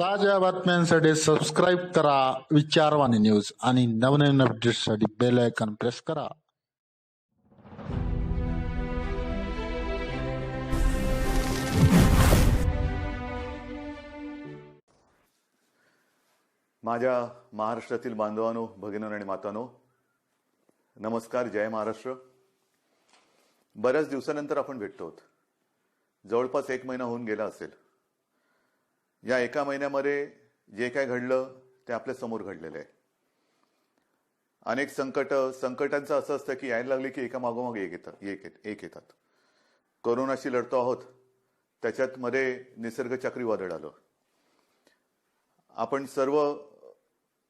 ताज्या बातम्यांसाठी सबस्क्राईब करा विचारवाणी न्यूज आणि नवनवीन अपडेट्ससाठी बेल आयकॉन प्रेस करा. माझ्या महाराष्ट्रातील बांधवांनो, भगिनींनो आणि मातांनो, नमस्कार. जय महाराष्ट्र. बऱ्याच दिवसानंतर आपण भेटतो आहोत. जवळपास 1 महिना होऊन गेला असेल. या एका महिन्यामध्ये जे काय घडलं ते आपल्या समोर घडलेलं आहे. अनेक संकटांचं असं असतं की यायला लागले की एका मागोमाग एक येतात. कोरोनाशी लढतो आहोत, त्याच्यात मध्ये निसर्ग चक्रीवादळ आलं. आपण सर्व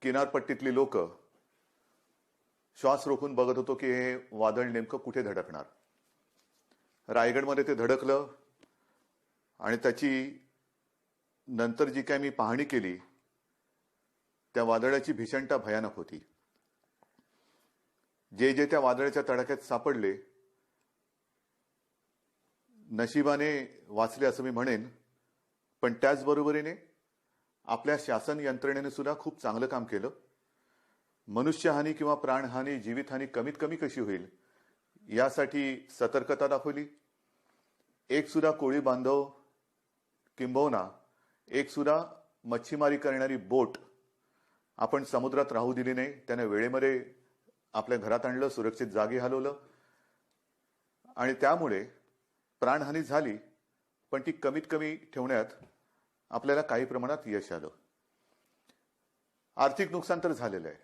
किनारपट्टीतली लोक श्वास रोखून बघत होतो की हे वादळ नेमकं कुठे धडकणार. रायगडमध्ये ते धडकलं आणि त्याची नंतर जी काय मी पाहणी केली त्या वादळाची भीषणता भयानक होती. जे त्या वादळाच्या तडाख्यात सापडले नशिबाने वाचले असं मी म्हणेन, पण त्याचबरोबरीने आपल्या शासन यंत्रणेने सुद्धा खूप चांगलं काम केलं. मनुष्यहानी किंवा प्राणहानी, जीवितहानी कमीत कमी कशी होईल यासाठी सतर्कता दाखवली. एक सुद्धा कोळी बांधव किंबहुना एक सुद्धा मच्छीमारी करणारी बोट आपण समुद्रात राहू दिली नाही. त्याने वेळेमध्ये आपल्या घरात आणलं, सुरक्षित जागी हलवलं आणि त्यामुळे प्राणहानी झाली, पण ती कमीत कमी ठेवण्यात आपल्याला काही प्रमाणात यश आलं. आर्थिक नुकसान तर झालेलं आहे.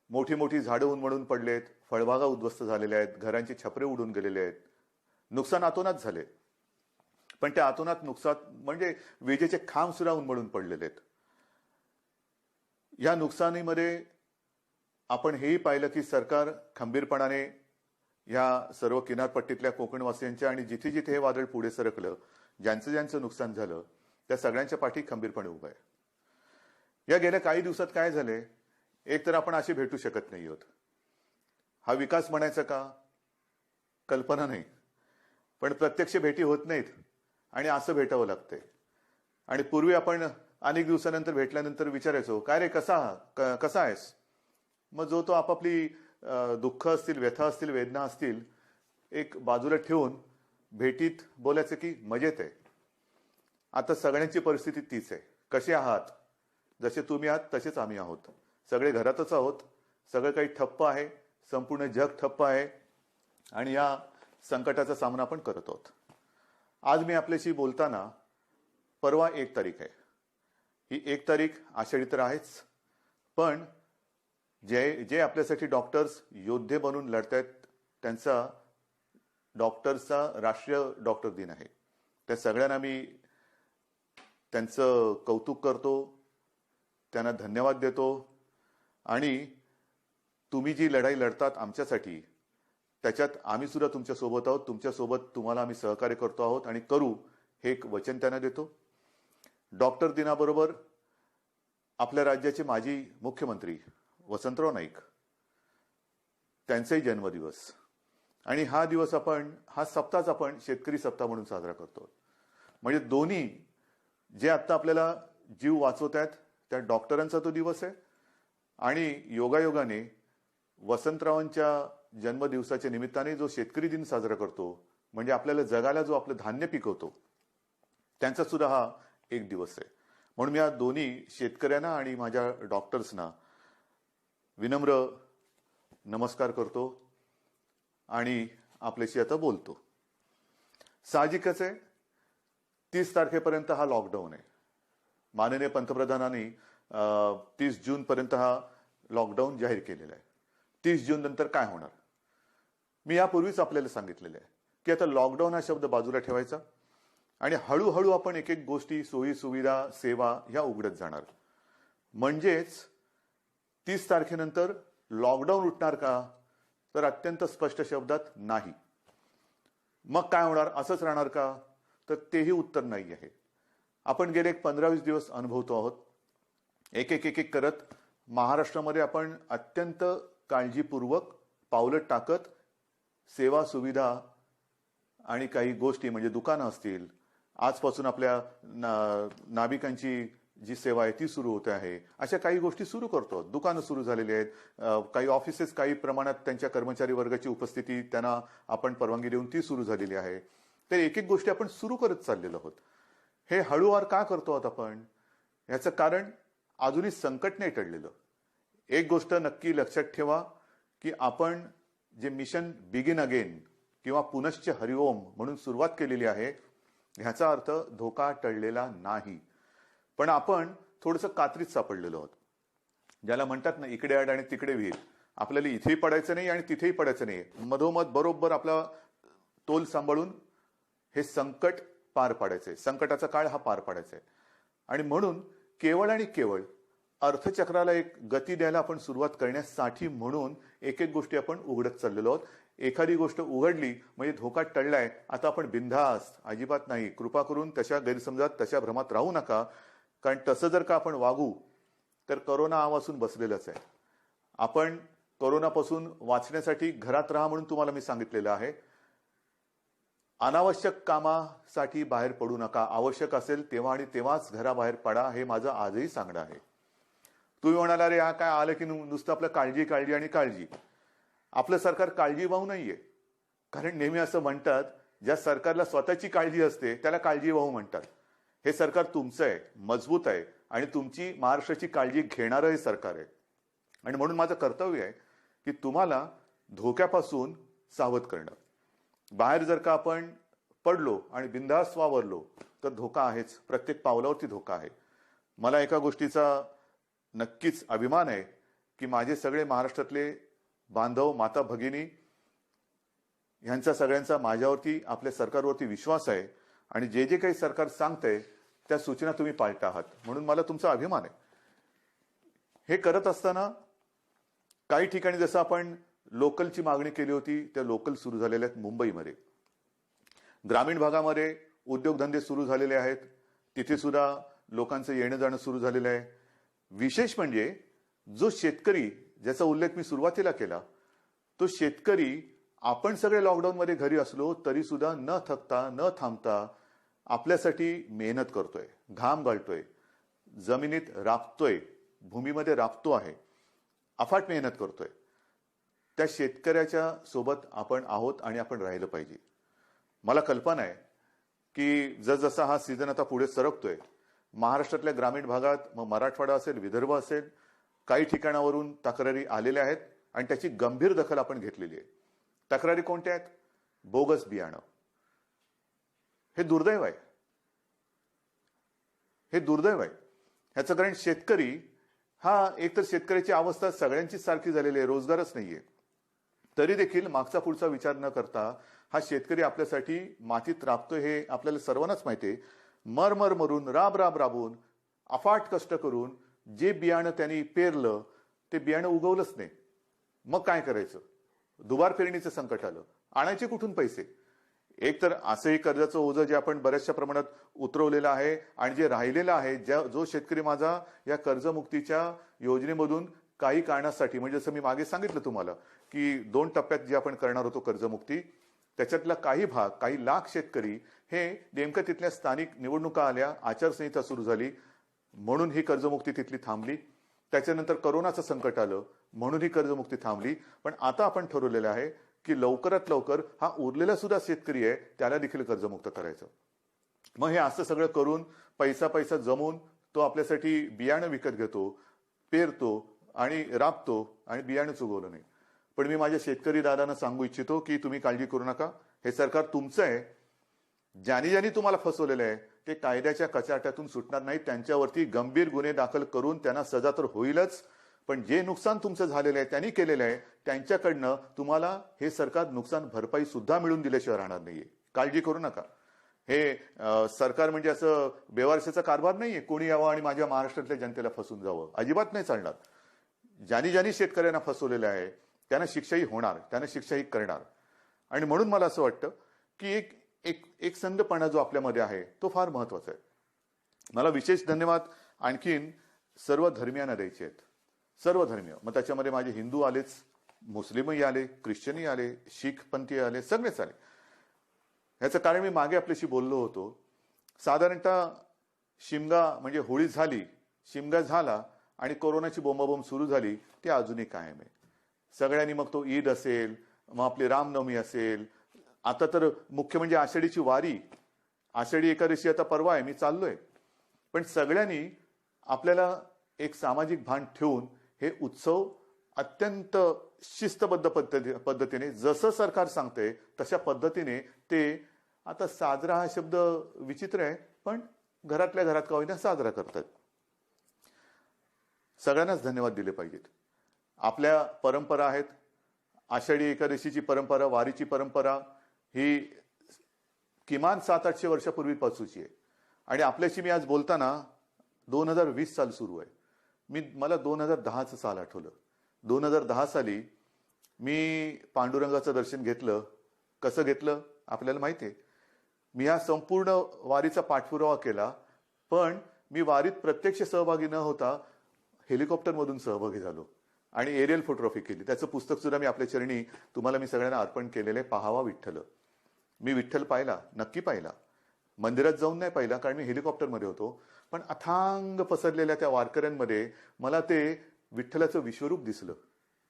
मोठी मोठी झाडं उन्मळून पडलेत, फळबागा उद्ध्वस्त झालेल्या आहेत, घरांची छपरे उडून गेलेले आहेत. नुकसान अतोनात झाले, पण त्या अतोनात नुकसान म्हणजे विजेचे खांब सुद्धा उन्मळून पडलेले आहेत. या नुकसानीमध्ये आपण हेही पाहिलं की सरकार खंबीरपणाने या सर्व किनारपट्टीतल्या कोकणवासियांच्या आणि जिथे जिथे हे वादळ पुढे सरकलं, ज्यांचं नुकसान झालं त्या सगळ्यांच्या पाठी खंबीरपणे उभं आहे. या गेल्या काही दिवसात काय झाले, एक तर आपण असे भेटू शकत नाही आहोत. हा विकास म्हणायचा का, कल्पना नाही, पण प्रत्यक्ष भेटी होत नाहीत आणि असं भेटावं लागतंय. आणि पूर्वी आपण अनेक दिवसानंतर भेटल्यानंतर विचारायचो, काय रे कसा आहेस. मग जो तो आपापली दुःख असतील, व्यथा असतील, वेदना असतील एक बाजूला ठेवून भेटीत बोलायचं की मजेत आहे. आता सगळ्यांची परिस्थिती तीच आहे. कसे आहात, जसे तुम्ही आहात तसेच आम्ही आहोत. सगळे घरातच आहोत. सगळं काही ठप्प आहे, संपूर्ण जग ठप्प आहे आणि या संकटाचा सामना आपण करत आहोत. आज मी आपल्याशी बोलताना परवा 1 तारीख आहे. ही 1 तारीख आषाढी तर आहेच, पण जे आपल्यासाठी डॉक्टर्स योद्धे बनून लढतायत त्यांचा डॉक्टर्सचा राष्ट्रीय डॉक्टर दिन आहे. त्या सगळ्यांना मी त्यांचं कौतुक करतो, त्यांना धन्यवाद देतो. आणि तुम्ही जी लढाई लढतात आमच्यासाठी, त्याच्यात आम्ही सुद्धा तुमच्या सोबत आहोत. तुमच्यासोबत तुम्हाला आम्ही सहकार्य करतो आहोत आणि करू हे एक वचन त्यांना देतो. डॉक्टर दिनाबरोबर आपल्या राज्याचे माजी मुख्यमंत्री वसंतराव नाईक त्यांचाही जन्मदिवस आणि हा सप्ताह आपण शेतकरी सप्ताह म्हणून साजरा करतो. म्हणजे दोन्ही जे आता आपल्याला जीव वाचवत आहेत त्या डॉक्टरांचा तो दिवस आहे आणि योगायोगाने वसंतरावांच्या जन्मदिवसाच्या निमित्ताने जो शेतकरी दिन साजरा करतो, म्हणजे आपल्याला जगाला जो आपलं धान्य पिकवतो त्यांचा सुद्धा हा एक दिवस आहे. म्हणून मी या दोन्ही शेतकऱ्यांना आणि माझ्या डॉक्टर्सना विनम्र नमस्कार करतो आणि आपल्याशी आता बोलतो. साहजिकच आहे 30 तारखेपर्यंत हा लॉकडाऊन आहे. माननीय पंतप्रधानांनी 30 जून पर्यंत हा लॉकडाऊन जाहीर केलेला आहे. 30 जून नंतर काय होणार, मी यापूर्वीच आपल्याला सांगितलेलं आहे की आता लॉकडाऊन हा शब्द बाजूला ठेवायचा आणि हळूहळू आपण एक एक गोष्टी, सोयी सुविधा, सेवा ह्या उघडत जाणार. म्हणजेच 30 तारखेनंतर लॉकडाऊन उठणार का, तर अत्यंत स्पष्ट शब्दात नाही. मग काय होणार, असंच राहणार का, तर तेही उत्तर नाही आहे. आपण गेले 15-20 दिवस अनुभवतो आहोत. एक एक करत महाराष्ट्रामध्ये आपण अत्यंत काळजीपूर्वक पावलं टाकत सेवा सुविधा आणि काही गोष्टी म्हणजे दुकानं असतील, आजपासून आपल्या नाभिकांची जी सेवा आहे ती सुरू होते आहे. अशा काही गोष्टी सुरू करतो. दुकानं सुरू झालेली आहेत. काही ऑफिसेस काही प्रमाणात त्यांच्या कर्मचारी वर्गाची उपस्थिती त्यांना आपण परवानगी देऊन ती सुरू झालेली आहे. तर एक एक गोष्टी आपण सुरू करत चाललेलो आहोत. हे हळूवार का करतो आहोत आपण? याचं कारण अजूनही संकट नाही टळलेलं. एक गोष्ट नक्की लक्षात ठेवा की आपण जे मिशन बिगिन अगेन किंवा पुनश्च हरिओम म्हणून सुरुवात केलेली आहे, ह्याचा अर्थ धोका टळलेला नाही. पण आपण थोडंसं कात्रीत सापडलेलो आहोत. ज्याला म्हणतात ना, इकडे आड आणि तिकडे विहीर. आपल्याला इथेही पडायचं नाही आणि तिथेही पडायचं नाही. मधोमध बरोबर आपला तोल सांभाळून हे संकट पार पाडायचंय. संकटाचा काळ हा पार पाडायचा आहे. आणि म्हणून केवळ आणि केवळ अर्थचक्राला एक गती द्यायला आपण सुरुवात करण्यासाठी म्हणून एक एक गोष्टी आपण उघडत चाललेलो आहोत. एखादी गोष्ट उघडली म्हणजे धोका टळलाय, आता आपण बिनधास्त, अजिबात नाही. कृपा करून तशा गैरसमजात, तशा भ्रमात राहू नका. कारण तसं जर का आपण वागू तर करोना आवासून बसलेलंच आहे. आपण करोनापासून वाचण्यासाठी घरात राहा म्हणून तुम्हाला मी सांगितलेलं आहे. अनावश्यक कामासाठी बाहेर पडू नका. आवश्यक असेल तेव्हा आणि तेव्हाच घराबाहेर पडा, हे माझं आजही सांगणं आहे. तुम्ही म्हणाला, अरे हा काय आलं की नुसतं आपलं काळजी काळजी आणि काळजी. आपलं सरकार काळजीवाहू नाहीये. कारण नेहमी असं म्हणतात, ज्या सरकारला स्वतःची काळजी असते त्याला काळजीवाहू म्हणतात. हे सरकार तुमचं आहे, मजबूत आहे आणि तुमची महाराष्ट्राची काळजी घेणारं हे सरकार आहे. आणि म्हणून माझं कर्तव्य आहे की तुम्हाला धोक्यापासून सावध करणं. बाहेर जर का आपण पडलो आणि बिनधास्त वावरलो तर धोका आहेच. प्रत्येक पावलावरती धोका आहे. मला एका गोष्टीचा नक्कीच अभिमान आहे की माझे सगळे महाराष्ट्रातले बांधव, माता भगिनी ह्यांचा सगळ्यांचा माझ्यावरती, आपल्या सरकारवरती विश्वास आहे. आणि जे जे काही सरकार सांगतंय त्या सूचना तुम्ही पाळता आहात, म्हणून मला तुमचा अभिमान आहे. हे करत असताना काही ठिकाणी जसं आपण लोकलची मागणी केली होती, त्या लोकल सुरू झालेल्या आहेत. मुंबईमध्ये ग्रामीण भागामध्ये उद्योगधंदे सुरू झालेले आहेत. तिथे सुद्धा लोकांचं येणं जाणं सुरू झालेलं आहे. विशेष म्हणजे जो शेतकरी, ज्याचा उल्लेख मी सुरुवातीला केला, तो शेतकरी आपण सगळे लॉकडाऊनमध्ये घरी असलो तरी सुद्धा न थकता, न थांबता आपल्यासाठी मेहनत करतोय, घाम गाळतोय, जमिनीत राबतोय, भूमीमध्ये राबतो आहे, अफाट मेहनत करतोय. त्या शेतकऱ्याच्या सोबत आपण आहोत आणि आपण राहिलं पाहिजे. मला कल्पना आहे की जसजसा हा सीझन आता पुढे सरकतोय, महाराष्ट्रातल्या ग्रामीण भागात, मग मराठवाडा असेल, विदर्भ असेल, काही ठिकाणावरून तक्रारी आलेल्या आहेत आणि त्याची गंभीर दखल आपण घेतलेली आहे. तक्रारी कोणत्या आहेत? बोगस बियाणं. हे दुर्दैव आहे. हे दुर्दैव आहे. ह्याचं कारण शेतकरी हा, एकतर शेतकऱ्याची अवस्था सगळ्यांचीच सारखी झालेली आहे, रोजगारच नाहीये. तरी देखील मागचा पुढचा विचार न करता हा शेतकरी आपल्यासाठी मातीत राबतोय हे आपल्याला सर्वांनाच माहिती आहे. मर मरून, राबून, अफाट कष्ट करून जे बियाणं त्यांनी पेरलं ते बियाणं उगवलंच नाही. मग काय करायचं? दुबार पेरणीचं संकट आलं. आणायचे कुठून पैसे? एक तर असंही कर्जाचं ओझं जे आपण बऱ्याचशा प्रमाणात उतरवलेलं आहे आणि जे राहिलेलं आहे, जो शेतकरी माझा या कर्जमुक्तीच्या योजनेमधून काही कारणासाठी, म्हणजे जसं मी मागे सांगितलं तुम्हाला की 2 टप्प्यात जे आपण करणार होतो कर्जमुक्ती, त्याच्यातला काही भाग, काही लाख शेतकरी हे नेमकं तिथल्या स्थानिक निवडणुका आल्या, आचारसंहिता सुरू झाली म्हणून ही कर्जमुक्ती तिथली थांबली. त्याच्यानंतर करोनाचं संकट आलं म्हणून ही कर्जमुक्ती थांबली. पण आता आपण ठरवलेलं आहे की लवकरात लवकर हा उरलेला सुद्धा शेतकरी आहे त्याला देखील कर्जमुक्त करायचं. मग हे असं सगळं करून पैसा जमवून तो आपल्यासाठी बियाणं विकत घेतो, पेरतो आणि राबतो आणि बियाणंच उगवलं नाही. पण मी माझ्या शेतकरी दादांना सांगू इच्छितो की तुम्ही काळजी करू नका. हे सरकार तुमचं आहे. ज्यांनी तुम्हाला फसवलेलं आहे ते कायद्याच्या कचाट्यातून सुटणार नाही. त्यांच्यावरती गंभीर गुन्हे दाखल करून त्यांना सजा तर होईलच, पण जे नुकसान तुमचं झालेलं आहे, त्यांनी केलेलं आहे, त्यांच्याकडनं तुम्हाला हे सरकार नुकसान भरपाई सुद्धा मिळून दिल्याशिवाय राहणार नाहीये. काळजी करू नका. हे सरकार म्हणजे असं बेवारसेचा कारभार नाहीये, कोणी यावं आणि माझ्या महाराष्ट्रातल्या जनतेला फसवून जावं. अजिबात नाही चालणार. ज्यांनी शेतकऱ्यांना फसवलेलं आहे त्यांना शिक्षाही होणार, त्यांना शिक्षाही करणार. आणि म्हणून मला असं वाटतं की एक संधपणा जो आपल्यामध्ये आहे तो फार महत्वाचा आहे. मला विशेष धन्यवाद आणखीन सर्व धर्मियांना द्यायचे आहेत. सर्व धर्मीय, मग त्याच्यामध्ये माझे हिंदू आलेच, मुस्लिमही आले, ख्रिश्चनही आले, शीख पंथी आले, सगळेच आले. ह्याचं कारण मी मागे आपल्याशी बोललो होतो. साधारणतः शिमगा म्हणजे होळी झाली, शिमगा झाला आणि कोरोनाची बोंबाबोंब सुरू झाली, ती अजूनही कायम आहे. सगळ्यांनी मग तो ईद असेल, मग आपली रामनवमी असेल, आता तर मुख्य म्हणजे आषाढीची वारी, आषाढी एकादशी आता परवा आहे, मी चाललोय. पण सगळ्यांनी आपल्याला एक सामाजिक भान ठेवून हे उत्सव अत्यंत शिस्तबद्ध पद्धतीने जसं सरकार सांगतंय तशा पद्धतीने ते आता साजरा हा शब्द विचित्र आहे, पण घरातल्या घरात का होईना साजरा करतात. सगळ्यांनाच धन्यवाद दिले पाहिजेत. आपल्या परंपरा आहेत. आषाढी एकादशीची परंपरा, वारीची परंपरा ही किमान 700-800 वर्षापूर्वीपासूनची आहे. आणि आपल्याशी मी आज बोलताना 2020 साल सुरू आहे. मला 2010चं साल आठवलं. 2010 साली मी पांडुरंगाचं दर्शन घेतलं. कसं घेतलं आपल्याला माहिती आहे. मी हा संपूर्ण वारीचा पाठपुरावा केला, पण मी वारीत प्रत्यक्ष सहभागी न होता हेलिकॉप्टरमधून सहभागी झालो आणि एरियल फोटोग्राफी केली. त्याचं पुस्तक सुद्धा मी आपल्या चरणी तुम्हाला मी सगळ्यांना अर्पण केलेलं आहे. पाहावा विठ्ठल. मी विठ्ठल पाहिला, नक्की पाहिला. मंदिरात जाऊन नाही पाहिला कारण मी हेलिकॉप्टरमध्ये होतो, पण अथांग पसरलेल्या त्या वारकऱ्यांमध्ये मला ते विठ्ठलाचं विश्वरूप दिसलं.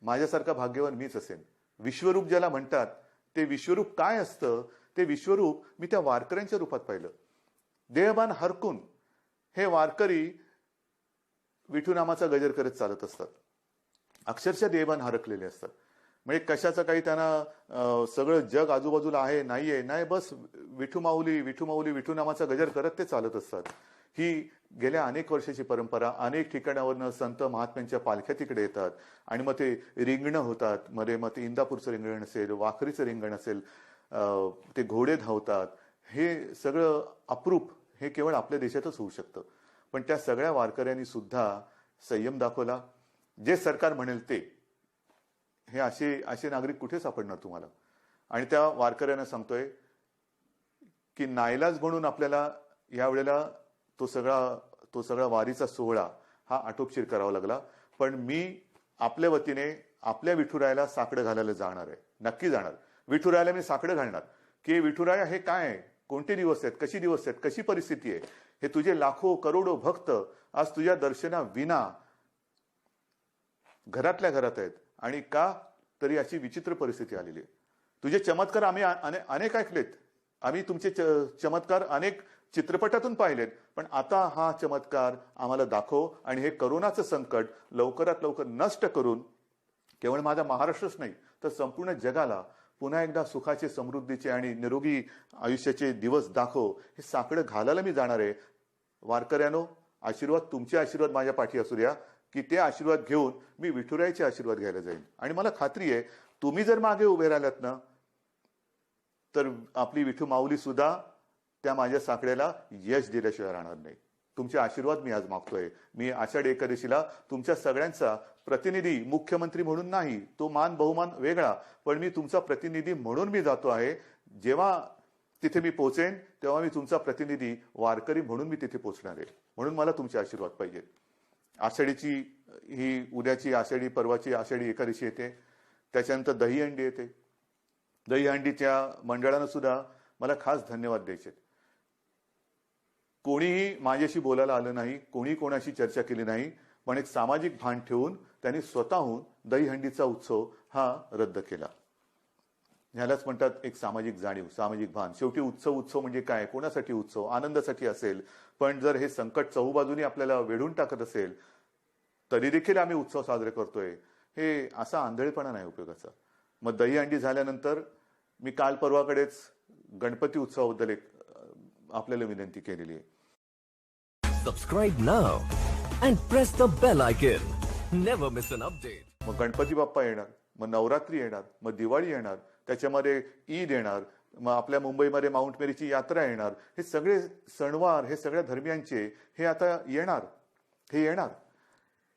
माझ्यासारखा भाग्यवान मीच असेन. विश्वरूप ज्याला म्हणतात, ते विश्वरूप काय असतं ते विश्वरूप मी त्या वारकऱ्यांच्या रूपात पाहिलं. देहभान हरकून हे वारकरी विठू नामाचा गजर करत चालत असतात. अक्षरशः देहभान हरकलेले असतात. म्हणजे कशाचं काही त्यांना सगळं जग आजूबाजूला आहे नाहीये, नाही बस विठू माऊली विठू माऊली विठू नामाचा गजर करत ते चालत असतात. ही गेल्या अनेक वर्षाची परंपरा. अनेक ठिकाणावरनं संत महात्म्यांच्या पालख्या तिकडे येतात आणि मग ते रिंगणं होतात. मध्ये मग ते इंदापूरचं रिंगण असेल, वाखरीचं रिंगण असेल, ते घोडे धावतात. हे सगळं अप्रूप हे केवळ आपल्या देशातच होऊ शकतं. पण त्या सगळ्या वारकऱ्यांनी सुद्धा संयम दाखवला. जे सरकार म्हणेल ते. हे असे नागरिक कुठे सापडणार तुम्हाला. आणि त्या वारकऱ्यांना सांगतोय की नाईलाज म्हणून आपल्याला यावेळेला तो सगळा वारीचा सोहळा हा आटोपशीर करावा लागला. पण मी आपल्या वतीने आपल्या विठुरायाला साकडं घालायला जाणार आहे. नक्की जाणार. विठुरायाला मी साकडं घालणार की विठुराया हे काय आहे, कोणते दिवस आहेत, कशी दिवस आहेत, कशी परिस्थिती आहे. हे तुझे लाखो करोडो भक्त आज तुझ्या दर्शना विना घरातल्या घरात आहेत. आणि का तरी अशी विचित्र परिस्थिती आलेली आहे. तुझे चमत्कार आम्ही अनेक ऐकलेत. आम्ही तुमचे चमत्कार अनेक चित्रपटातून पाहिलेत. पण आता हा चमत्कार आम्हाला दाखव आणि हे करोनाचं संकट लवकरात लवकर नष्ट करून केवळ माझा महाराष्ट्रच नाही तर संपूर्ण जगाला पुन्हा एकदा सुखाचे, समृद्धीचे आणि निरोगी आयुष्याचे दिवस दाखव. हे साकडं घालायला मी जाणार आहे. वारकऱ्यानो, आशीर्वाद, तुमचे आशीर्वाद माझ्या पाठी असू द्या की ते आशीर्वाद घेऊन मी विठुरायाचे आशीर्वाद घ्यायला जाईल. आणि मला खात्री आहे तुम्ही जर मागे उभे राहिलात ना तर आपली विठू माऊली सुद्धा त्या माझ्या साकड्याला यश दिल्याशिवाय राहणार नाही. तुमचे आशीर्वाद मी आज मागतोय. मी आषाढी एकादशीला तुमच्या सगळ्यांचा प्रतिनिधी, मुख्यमंत्री म्हणून नाही, तो मान बहुमान वेगळा, पण मी तुमचा प्रतिनिधी म्हणून मी जातो आहे. जेव्हा तिथे मी पोहोचेन तेव्हा मी तुमचा प्रतिनिधी, वारकरी म्हणून मी तिथे पोहोचणार आहे. म्हणून मला तुमचे आशीर्वाद पाहिजेत. आषाढीची ही उद्याची आषाढी, परवाची आषाढी एकादशी येते. त्याच्यानंतर दहीहंडी येते. दहीहंडीच्या मंडळानं सुद्धा मला खास धन्यवाद द्यायचे. कोणीही माझ्याशी बोलायला आलं नाही, कोणी कोणाशी चर्चा केली नाही, पण एक सामाजिक भान ठेवून त्यांनी स्वतःहून दहीहंडीचा उत्सव हा रद्द केला. ह्यालाच म्हणतात एक सामाजिक जाणीव, सामाजिक भान. शेवटी उत्सव म्हणजे काय, कोणासाठी उत्सव, आनंदासाठी असेल. पण जर हे संकट चहूबाजूनी आपल्याला वेढून टाकत असेल तरी देखील आम्ही उत्सव साजरे करतोय, हे असा आंधळेपणा नाही उपयोगाचा. मग दहीहंडी झाल्यानंतर मी काल परवाकडेच गणपती उत्सवाबद्दल एक आपल्याला विनंती केलेली आहे. Subscribe now and press the bell icon. Never miss an update. मग गणपती बाप्पा येणार, मग नवरात्री येणार, मग दिवाळी येणार, त्याच्यामध्ये ईद येणार, मग आपल्या मुंबईमध्ये माउंट मेरीची यात्रा येणार. हे सगळे सणवार, हे सगळ्या धर्मियांचे हे आता येणार, हे येणार.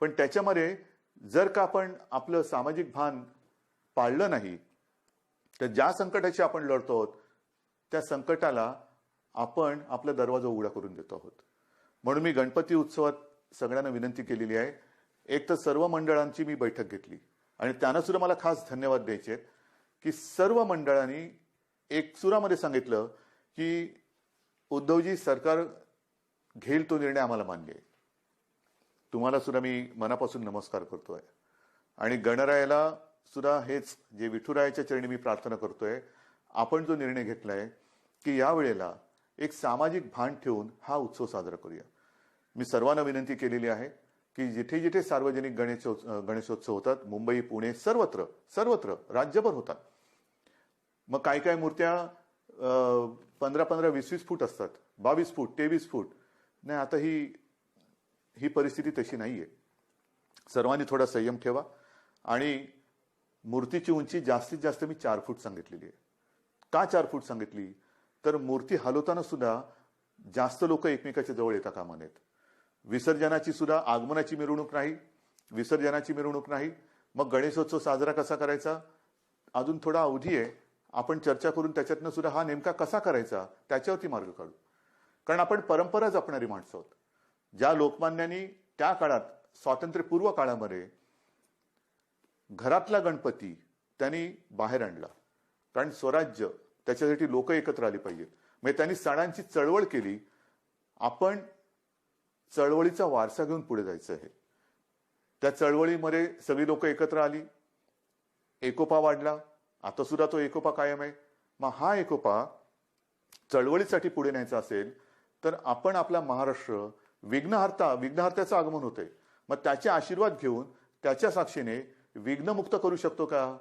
पण त्याच्यामध्ये जर का आपण आपलं सामाजिक भान पाळलं नाही तर ज्या संकटाशी आपण लढतो आहोत त्या संकटाला आपण आपला दरवाजा उघडा करून देतो आहोत. म्हणून मी गणपती उत्सवात सगळ्यांना विनंती केलेली आहे. एक तर सर्व मंडळांची मी बैठक घेतली आणि त्यांना सुद्धा मला खास धन्यवाद द्यायचे की सर्व मंडळांनी एक सुरामध्ये सांगितलं की उद्धवजी, सरकार घेईल तो निर्णय आम्हाला मान्य आहे. तुम्हाला सुद्धा मी मनापासून नमस्कार करतोय आणि गणरायाला सुद्धा हेच जे विठुरायाच्या चरणी मी प्रार्थना करतोय, आपण जो निर्णय घेतलाय की यावेळेला एक सामाजिक भान ठेवून हा उत्सव साजरा करूया. मी सर्वांना विनंती केलेली आहे की जिथे जिथे सार्वजनिक गणेशोत्सव होतात, मुंबई, पुणे, सर्वत्र सर्वत्र राज्यभर होतात. मग काय काय मूर्त्या 15-15, 20-20 फूट असतात, 22 फूट, 23 फूट. नाही, आता ही परिस्थिती तशी नाहीये. सर्वांनी थोडा संयम ठेवा आणि मूर्तीची उंची जास्तीत जास्त मी 4 फूट सांगितलेली आहे. का 4 फूट सांगितली? तर मूर्ती हलवताना सुद्धा जास्त लोक एकमेकाच्या जवळ येता कामा नयेत. विसर्जनाची सुद्धा आगमनाची मिरवणूक नाही, विसर्जनाची मिरवणूक नाही. मग गणेशोत्सव साजरा कसा करायचा? अजून थोडा अवधी आहे. आपण चर्चा करून त्याच्यातनं सुद्धा हा नेमका कसा करायचा त्याच्यावरती मार्ग काढू. कारण आपण परंपरा जपणारी माणसं आहोत. ज्या लोकमान्यांनी त्या काळात, स्वातंत्र्यपूर्व काळामध्ये घरातला गणपती त्यांनी बाहेर आणला, कारण स्वराज्य, त्याच्यासाठी लोक एकत्र आली पाहिजेत. म्हणजे त्यांनी सणांची चळवळ केली. आपण चळवळीचा वारसा घेऊन पुढे जायचं आहे. त्या चळवळीमध्ये सगळी लोक एकत्र आली, एकोपा वाढला. आता सुद्धा तो एकोपा कायम आहे. मग हा एकोपा चळवळीसाठी पुढे न्यायचा असेल तर आपण आपला महाराष्ट्र विघ्नहर्त्याचं आगमन होतंय, मग त्याचे आशीर्वाद घेऊन त्याच्या साक्षीने विघ्नमुक्त करू शकतो का,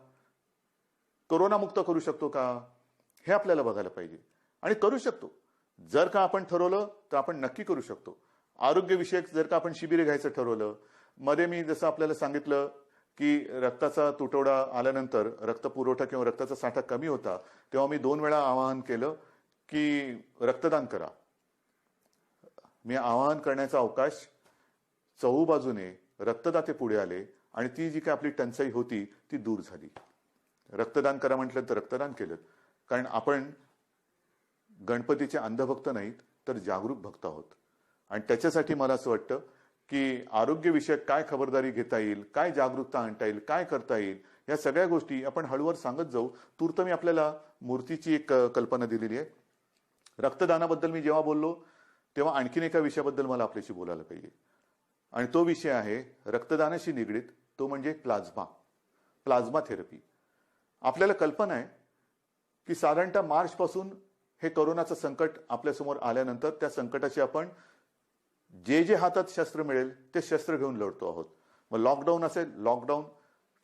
कोरोनामुक्त करू शकतो का, हे आपल्याला बघायला पाहिजे. आणि करू शकतो. जर का आपण ठरवलं तर आपण नक्की करू शकतो. आरोग्यविषयक जर का आपण शिबिरे घ्यायचं ठरवलं, मध्ये मी जसं आपल्याला सांगितलं की रक्ताचा तुटवडा आल्यानंतर रक्त पुरवठा किंवा रक्ताचा साठा कमी होता, तेव्हा मी 2 वेळा आवाहन केलं की रक्तदान करा. मी आवाहन करण्याचा अवकाश, चहूबाजूने रक्तदाते पुढे आले आणि ती जी काही आपली टंचाई होती ती दूर झाली. रक्तदान करा म्हटलं तर रक्तदान केलं. कारण आपण गणपतीचे अंधभक्त नाहीत तर जागरूक भक्त आहोत. आणि त्याच्यासाठी मला असं वाटतं की आरोग्यविषयक काय खबरदारी घेता येईल, काय जागरूकता आणता येईल, काय करता येईल, या सगळ्या गोष्टी आपण हळूवार सांगत जाऊ. तूर्त मी आपल्याला मूर्तीची एक कल्पना दिलेली आहे. रक्तदानाबद्दल मी जेव्हा बोललो तेव्हा आणखीन एका विषयाबद्दल मला आपल्याशी बोलायला पाहिजे. आणि तो विषय आहे रक्तदानाशी निगडीत, तो म्हणजे प्लाझ्मा थेरपी. आपल्याला कल्पना आहे की साधारणतः मार्च पासून हे कोरोनाचं संकट आपल्यासमोर आल्यानंतर त्या संकटाची आपण जे हातात शस्त्र मिळेल ते शस्त्र घेऊन लढतो आहोत. मग लॉकडाऊन असेल, लॉकडाऊन,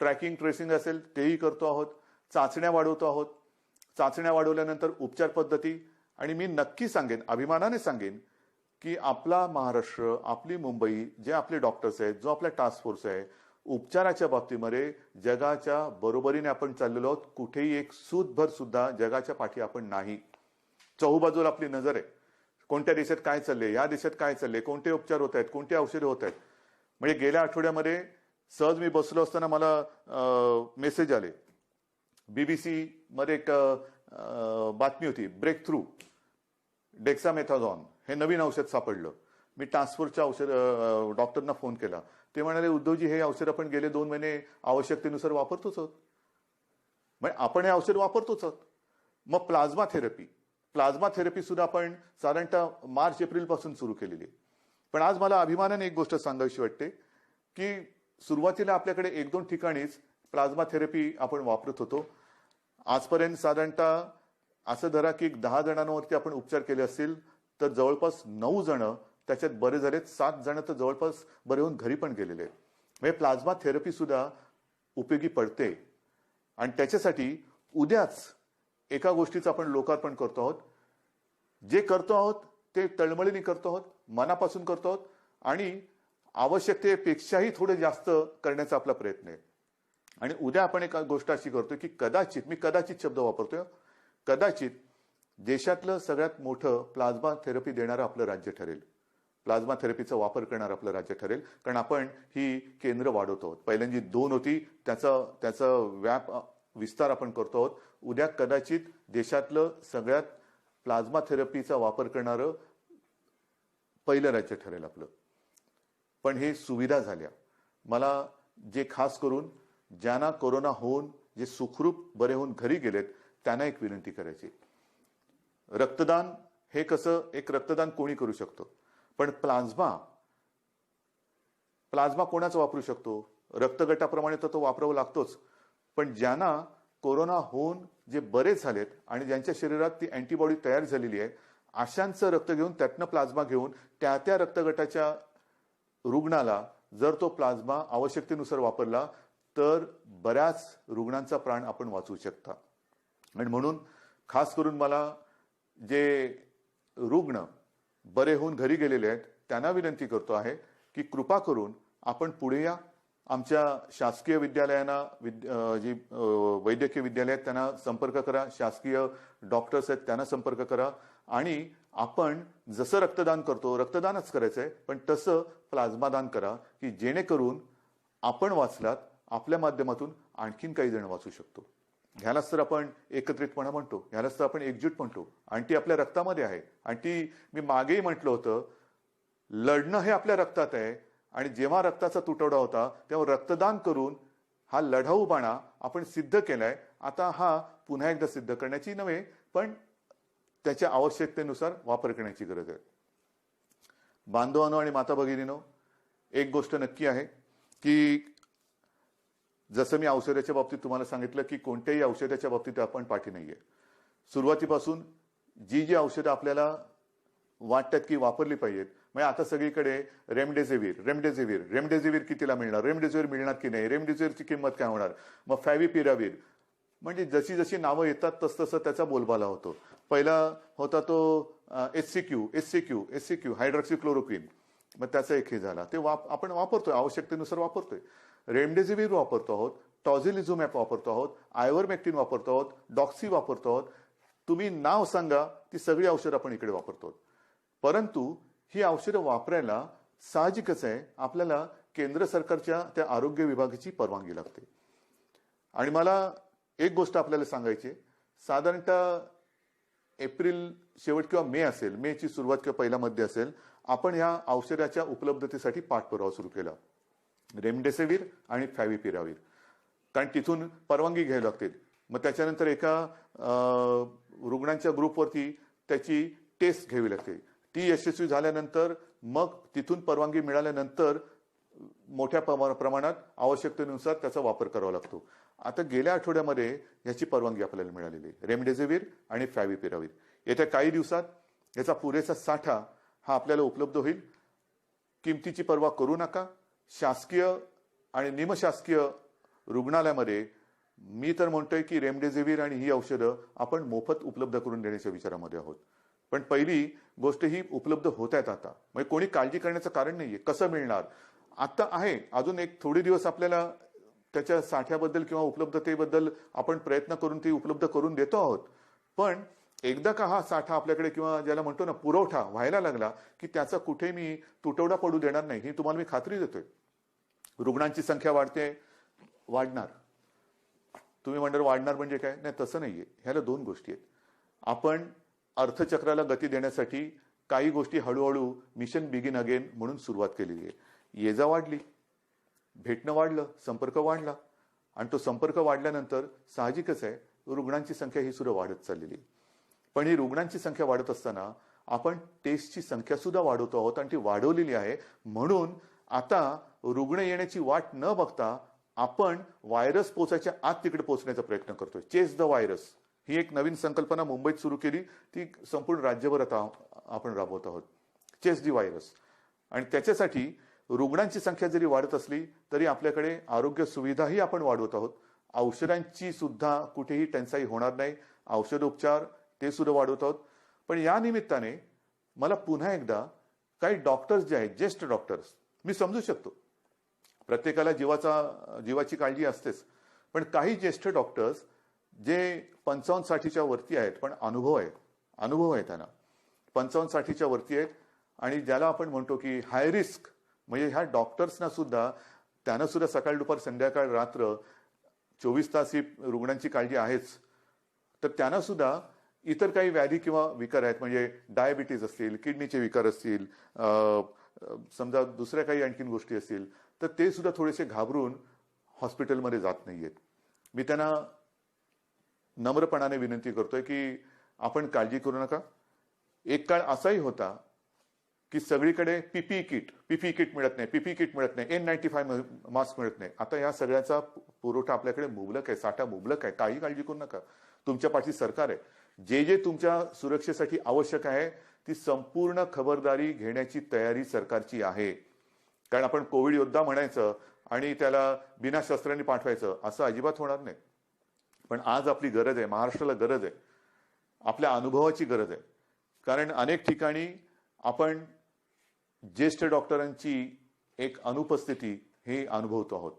ट्रॅकिंग ट्रेसिंग असेल, तेही करतो आहोत. चाचण्या वाढवतो आहोत. चाचण्या वाढवल्यानंतर उपचार पद्धती. आणि मी नक्की सांगेन, अभिमानाने सांगेन की आपला महाराष्ट्र, आपली मुंबई, जे आपले डॉक्टर्स आहेत, जो आपला टास्क फोर्स आहे, उपचाराच्या बाबतीमध्ये जगाच्या बरोबरीने आपण चाललेलो आहोत. कुठेही एक सूतभर सुद्धा जगाच्या पाठी आपण नाही. चहूबाजूला आपली नजर आहे. कोणत्या देशात काय चाललंय, या देशात काय चाललंय, कोणते उपचार होत आहेत, कोणते औषधे होत आहेत. म्हणजे गेल्या आठवड्यामध्ये सहज मी बसलो असताना मला मेसेज आले. BBC मध्ये एक बातमी होती, ब्रेक थ्रू डेक्सामेथाझॉन हे नवीन औषध सापडलं. मी टास्क फोर्सच्या डॉक्टरना फोन केला. ते म्हणाले, उद्धवजी हे औषध आपण गेले 2 महिने आवश्यकतेनुसार वापरतोच आहोत. म्हणजे आपण हे औषध वापरतोच आहोत. मग प्लाझ्मा थेरपी सुद्धा आपण साधारणतः मार्च एप्रिल पासून सुरू केलेली आहे. पण आज मला अभिमानाने एक गोष्ट सांगायची वाटते की सुरुवातीला आपल्याकडे 1-2 ठिकाणीच प्लाझ्मा थेरपी आपण वापरत होतो. आजपर्यंत साधारणतः असं धरा की 10 जणांवरती आपण उपचार केले असतील तर जवळपास 9 जण त्याच्यात बरे झालेत. 7 जण तर जवळपास बरे होऊन घरी पण गेलेले आहेत. म्हणजे प्लाझ्मा थेरपी सुद्धा उपयोगी पडते. आणि त्याच्यासाठी उद्याच एका गोष्टीचं आपण लोकार्पण करतो आहोत. जे करतो आहोत ते तळमळीने करतो आहोत, मनापासून करतो आहोत आणि आवश्यकतेपेक्षाही थोडे जास्त करण्याचा आपला प्रयत्न आहे. आणि उद्या आपण एक गोष्ट अशी करतोय की कदाचित, मी कदाचित शब्द वापरतोय, कदाचित देशातलं सगळ्यात मोठं प्लाझ्मा थेरपी देणारं आपलं राज्य ठरेल. प्लाझ्मा थेरपीचा वापर करणारं आपलं राज्य ठरेल. कारण आपण ही केंद्र वाढवतो आहोत. पहिल्यांदी 2 होती, त्याचा व्याप विस्तार आपण करतो आहोत. उद्या कदाचित देशातलं सगळ्यात प्लाझ्मा थेरपीचा वापर करणारं पहिलं राज्य ठरेल आपलं. पण हे सुविधा झाल्या. मला जे खास करून ज्यांना कोरोना होऊन जे सुखरूप बरे होऊन घरी गेलेत त्यांना एक विनंती करायची. रक्तदान हे कसं, एक रक्तदान कोणी करू शकतो, पण प्लाझ्मा कोणाचा वापरू शकतो? रक्तगटाप्रमाणे तर तो वापरावा लागतोच, पण ज्यांना कोरोना होऊन जे बरे झालेत आणि ज्यांच्या शरीरात ती अँटीबॉडी तयार झालेली आहे, अशांचं रक्त घेऊन त्यातनं प्लाझ्मा घेऊन त्या रक्तगटाच्या रुग्णाला जर तो प्लाझ्मा आवश्यकतेनुसार वापरला तर बऱ्याच रुग्णांचा प्राण आपण वाचवू शकता. आणि म्हणून खास करून मला जे रुग्ण बरे होऊन घरी गेलेले आहेत त्यांना विनंती करतो आहे की कृपा करून आपण पुढे या. आमच्या शासकीय विद्यालयांना जी वैद्यकीय विद्यालय आहेत त्यांना संपर्क करा, शासकीय डॉक्टर्स आहेत त्यांना संपर्क करा आणि आपण जसं रक्तदान करतो रक्तदानच करायचंय, पण तसं प्लाझ्मा दान करा की जेणेकरून आपण वाचलात, आपल्या माध्यमातून आणखीन काही जण वाचू शकतो. ह्यालाच तर आपण एकत्रितपणा म्हणतो, ह्यालाच तर आपण एकजूट म्हणतो आणि ती आपल्या रक्तामध्ये आहे. आणि ती मी मागेही म्हटलं होतं, लढणं हे आपल्या रक्तात आहे आणि जेव्हा रक्ताचा तुटवडा होता तेव्हा रक्तदान करून हा लढाऊपणा आपण सिद्ध केलाय. आता हा पुन्हा एकदा सिद्ध करण्याची नव्हे, पण त्याच्या आवश्यकतेनुसार वापर करण्याची गरज आहे. बांधवांनो आणि माता भगिनीनो, एक गोष्ट नक्की आहे की जसं मी औषधाच्या बाबतीत तुम्हाला सांगितलं की कोणत्याही औषधाच्या बाबतीत आपण पाठी नाहीये. सुरुवातीपासून जी औषधं आपल्याला वाटतात की वापरली पाहिजेत, म्हणजे आता सगळीकडे रेमडेसिवीर कितीला मिळणार, रेमडेसिवीर मिळणार की नाही, रेमडेसिवीरची किंमत काय होणार, मग फॅव्हिपिरावीर, म्हणजे जशी जशी नावं येतात तसं त्याचा बोलबाला होतो. पहिला होता तो एससीक्यू हायड्रॉक्सिक्लोरोक्विन, मग त्याचा एक हे झाला, ते आपण वापरतोय, आवश्यकतेनुसार वापरतोय. रेमडेसिवीर वापरतो आहोत, टॉझिलिझुमॅब वापरतो आहोत, आयव्हरमेक्टिन वापरतो आहोत, डॉक्सी वापरतो आहोत. तुम्ही नाव सांगा, ती सगळी औषधं आपण इकडे वापरतो. परंतु ही औषधं वापरायला साहजिकच आहे आपल्याला केंद्र सरकारच्या त्या आरोग्य विभागाची परवानगी लागते. आणि मला एक गोष्ट आपल्याला सांगायची, साधारणतः एप्रिल शेवट किंवा मे असेल, मेची सुरुवात किंवा पहिला मध्ये असेल, आपण ह्या औषधाच्या उपलब्धतेसाठी पाठपुरावा सुरू केला, रेमडेसिवीर आणि फॅव्हिपिरावीर, कारण तिथून परवानगी घ्यावी लागते. मग त्याच्यानंतर एका रुग्णांच्या ग्रुपवरती त्याची टेस्ट घ्यावी लागते. ती यशस्वी झाल्यानंतर मग तिथून परवानगी मिळाल्यानंतर मोठ्या प्रमाणात आवश्यकतेनुसार त्याचा वापर करावा लागतो. आता गेल्या आठवड्यामध्ये याची परवानगी आपल्याला मिळालेली आहे, रेमडेसिवीर आणि फॅव्हिपिरावीर. येत्या काही दिवसात याचा पुरेसा साठा हा आपल्याला उपलब्ध होईल. किमतीची पर्वा करू नका. शासकीय आणि निमशासकीय रुग्णालयामध्ये मी तर म्हणतोय की रेमडेसिवीर आणि ही औषधं आपण मोफत उपलब्ध करून देण्याच्या विचारामध्ये आहोत. पण पहिली गोष्ट ही उपलब्ध होत आहेत आता, म्हणजे कोणी काळजी करण्याचं कारण नाहीये. कसं मिळणार आता आहे, अजून एक थोडे दिवस आपल्याला त्याच्या साठ्याबद्दल किंवा उपलब्धतेबद्दल आपण प्रयत्न करून ती उपलब्ध करून देतो आहोत. पण एकदा का हा साठा आपल्याकडे किंवा ज्याला म्हणतो ना पुरवठा व्हायला लागला की त्याचा कुठे मी तुटवडा पडू देणार नाही, ही तुम्हाला मी खात्री देतोय. रुग्णांची संख्या वाढणार. तुम्ही म्हणणार वाढणार म्हणजे काय? नाही, तसं नाहीये. ह्याला दोन गोष्टी आहेत. आपण अर्थचक्राला गती देण्यासाठी काही गोष्टी हळूहळू मिशन बिगिन अगेन म्हणून सुरुवात केलेली आहे. ये जा वाढली, भेटणं वाढलं, संपर्क वाढला आणि तो संपर्क वाढल्यानंतर साहजिकच आहे रुग्णांची संख्या ही सुद्धा वाढत चाललेली आहे. पण ही रुग्णांची संख्या वाढत असताना आपण टेस्टची संख्या सुद्धा वाढवतो आहोत आणि ती वाढवलेली आहे. म्हणून आता रुग्ण येण्याची वाट न बघता आपण व्हायरस पोचायच्या आत तिकडे पोहोचण्याचा प्रयत्न करतोय. चेस द व्हायरस ही एक नवीन संकल्पना मुंबईत सुरू केली, ती संपूर्ण राज्यभर आता आपण राबवत आहोत. Chase the virus. आणि त्याच्यासाठी रुग्णांची संख्या जरी वाढत असली तरी आपल्याकडे आरोग्य सुविधाही आपण वाढवत आहोत. औषधांची सुद्धा कुठेही टंचाई होणार नाही. औषधोपचार ते सुद्धा वाढवत आहोत. पण या निमित्ताने मला पुन्हा एकदा काही डॉक्टर्स जे आहेत, ज्येष्ठ डॉक्टर्स, मी समजू शकतो प्रत्येकाला जीवाची काळजी असतेच, पण काही ज्येष्ठ डॉक्टर्स जे 55-60च्या वरती आहेत पण अनुभव आहे त्यांना, 55-60च्या वरती आहेत आणि ज्याला आपण म्हणतो की हाय रिस्क, म्हणजे ह्या डॉक्टर्सना सुद्धा त्यांना सुद्धा सकाळ दुपार संध्याकाळ रात्र 24 तास ही रुग्णांची काळजी आहेच. तर त्यांना सुद्धा इतर काही व्याधी किंवा विकार आहेत, म्हणजे डायबिटीज असतील, किडनीचे विकार असतील, समजा दुसऱ्या काही आणखीन गोष्टी असतील, तर ते सुद्धा थोडेसे घाबरून हॉस्पिटलमध्ये जात नाहीयेत. मी त्यांना नम्रपणाने विनंती करतोय की आपण काळजी करू नका. एक काळ असाही होता की सगळीकडे पीपीई किट मिळत नाही, N95 मास्क मिळत नाही. आता या सगळ्याचा पुरवठा आपल्याकडे मुबलक आहे, साठा मुबलक आहे, काही काळजी करू नका. तुमच्या पाठी सरकार आहे. जे जे तुमच्या सुरक्षेसाठी आवश्यक आहे ती संपूर्ण खबरदारी घेण्याची तयारी सरकारची आहे. कारण आपण कोविड योद्धा म्हणायचं आणि त्याला बिना शस्त्रांनी पाठवायचं असं अजिबात होणार नाही. पण आज आपली गरज आहे, महाराष्ट्राला गरज आहे, आपल्या अनुभवाची गरज आहे. कारण अनेक ठिकाणी आपण ज्येष्ठ डॉक्टरांची एक अनुपस्थिती हे अनुभवतो आहोत.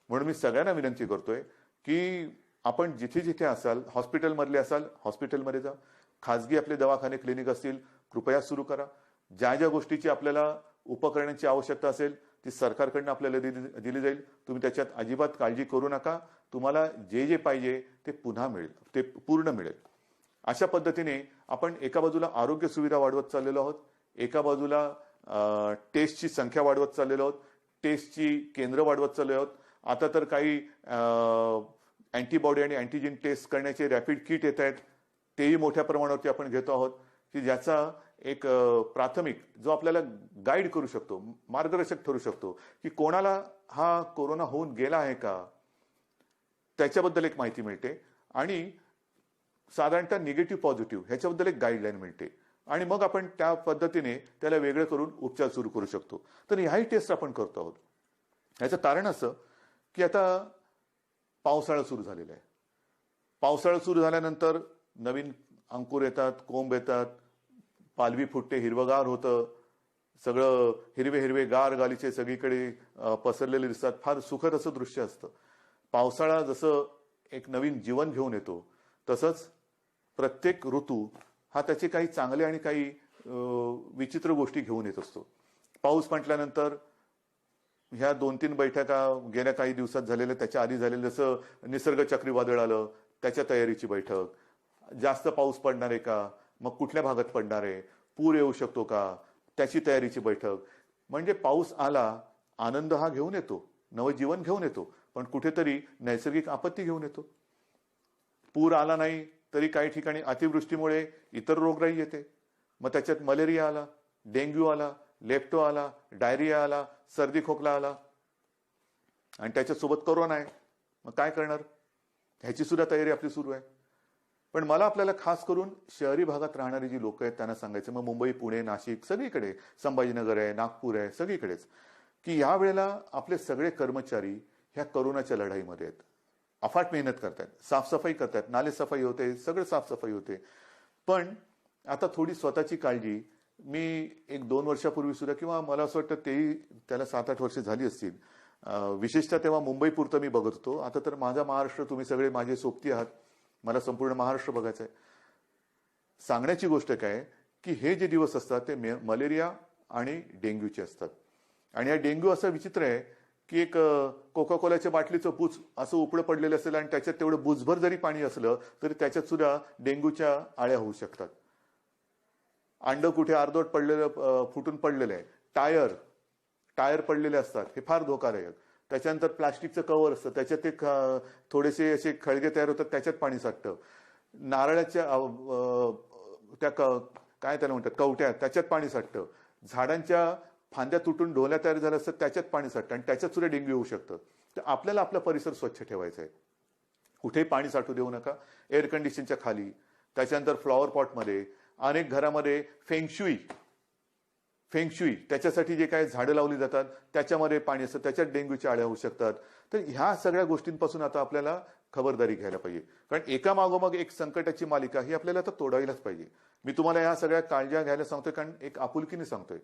म्हणून मी सगळ्यांना विनंती करतोय की आपण जिथे जिथे असाल, हॉस्पिटलमधले असाल हॉस्पिटलमध्ये जा, खाजगी आपले दवाखाने क्लिनिक असतील कृपया सुरू करा. ज्या ज्या गोष्टीची आपल्याला उपकरणांची आवश्यकता असेल ती सरकारकडनं आपल्याला दिली जाईल. तुम्ही त्याच्यात अजिबात काळजी करू नका. तुम्हाला जे जे पाहिजे ते पुन्हा मिळेल, ते पूर्ण मिळेल. अशा पद्धतीने आपण एका बाजूला आरोग्य सुविधा वाढवत चाललेलो आहोत, एका बाजूला टेस्टची संख्या वाढवत चाललेलो आहोत, टेस्टची केंद्र वाढवत चाललेलो आहोत. आता तर काही अँटीबॉडी आणि अँटीजेन टेस्ट करण्याचे रॅपिड किट येत आहेत, तेही मोठ्या प्रमाणावरती आपण घेतो आहोत की ज्याचा एक प्राथमिक जो आपल्याला गाईड करू शकतो, मार्गदर्शक ठरू शकतो की कोणाला हा कोरोना होऊन गेला आहे का त्याच्याबद्दल एक माहिती मिळते आणि साधारणतः निगेटिव्ह पॉझिटिव्ह ह्याच्याबद्दल एक गाईडलाईन मिळते आणि मग आपण त्या पद्धतीने त्याला वेगळं करून उपचार सुरू करू शकतो. तर ह्याही टेस्ट आपण करतो आहोत. ह्याचं कारण असं की आता पावसाळा सुरू झालेला आहे. पावसाळा सुरू झाल्यानंतर नवीन अंकुर येतात, कोंब येतात, पालवी फुटते, हिरवगार होतं, सगळं हिरवे हिरवे गार गालीचे सगळीकडे पसरलेले दिसतात. फार सुखद असं दृश्य असतं. पावसाळा जसं एक नवीन जीवन घेऊन येतो तसंच प्रत्येक ऋतू हा त्याचे काही चांगले आणि काही विचित्र गोष्टी घेऊन येत असतो. पाऊस म्हटल्यानंतर ह्या 2-3 बैठका गेल्या काही दिवसात झालेल्या, त्याच्या आधी झालेल्या, जसं निसर्ग चक्रीवादळ आलं त्याच्या तयारीची बैठक, जास्त पाऊस पडणार आहे का, मग कुठल्या भागात पडणार आहे, पूर येऊ शकतो का, त्याची तयारीची बैठक. म्हणजे पाऊस आला आनंद हा घेऊन येतो, नवजीवन घेऊन येतो, पण कुठेतरी नैसर्गिक आपत्ती घेऊन येतो. पूर आला नाही तरी काही ठिकाणी अतिवृष्टीमुळे इतर रोगराई येते. मग त्याच्यात मलेरिया आला, डेंग्यू आला, लेप्टो आला, डायरिया आला, सर्दी खोकला आला आणि त्याच्यासोबत कोरोना आहे. मग काय करणार, ह्याची सुद्धा तयारी आपली सुरू आहे. पण मला आपल्याला खास करून शहरी भागात राहणारी जी लोक आहेत त्यांना सांगायचं, मग मुंबई, पुणे, नाशिक सगळीकडे, संभाजीनगर आहे, नागपूर आहे, सगळीकडेच, की या वेळेला आपले सगळे कर्मचारी ह्या कोरोनाच्या लढाईमध्ये आहेत. अफाट मेहनत करतात, साफसफाई करतात, नाले सफाई होते, सगळं साफसफाई होते. पण आता थोडी स्वतःची काळजी, मी 1-2 वर्षापूर्वी सुद्धा, किंवा मला असं वाटतं तेही त्याला 7-8 वर्ष झाली असतील, विशेषतः तेव्हा मुंबई पुरतं मी बघत होतो. आता तर माझा महाराष्ट्र, तुम्ही सगळे माझे सोबती आहात, मला संपूर्ण महाराष्ट्र बघायचं आहे. सांगण्याची गोष्ट काय की हे जे दिवस असतात ते मलेरिया आणि डेंग्यूचे असतात. आणि हा डेंग्यू असा विचित्र आहे की एक कोका कोलाच्या बाटलीचं बुच असं उपडं पडलेलं असेल आणि त्याच्यात तेवढं बुचभर जरी पाणी असलं तरी त्याच्यात सुद्धा डेंग्यूच्या आळ्या होऊ शकतात. अंड कुठे अर्धवट पडलेलं, फुटून पडलेलं आहे, टायर पडलेले असतात, हे फार धोकादायक. त्याच्यानंतर प्लास्टिकचं कव्हर असतं, त्याच्यात ते थोडेसे असे खळगे तयार होतात, त्याच्यात पाणी साठतं. नारळाच्या त्या काय त्याला म्हणतात, कवट्या, त्याच्यात पाणी साठतं. झाडांच्या फांद्या तुटून ढोल्या तयार झाल्या असतात, त्याच्यात पाणी साठतं आणि त्याच्यात सुद्धा डेंग्यू होऊ शकतं. तर आपल्याला आपला परिसर स्वच्छ ठेवायचा आहे. कुठेही पाणी साठू देऊ नका. एअर कंडिशनच्या खाली, त्याच्यानंतर फ्लॉवर पॉटमध्ये, अनेक घरामध्ये फेंगशुई त्याच्यासाठी जे काही झाडं लावली जातात त्याच्यामध्ये पाणी असतं, त्याच्यात डेंग्यूच्या आळ्या होऊ शकतात. तर ह्या सगळ्या गोष्टींपासून आता आपल्याला खबरदारी घ्यायला पाहिजे. कारण एका मागोमाग एक संकटाची मालिका ही आपल्याला आता तोडायलाच पाहिजे. मी तुम्हाला ह्या सगळ्या काळज्या घ्यायला सांगतोय कारण एक आपुलकीने सांगतोय,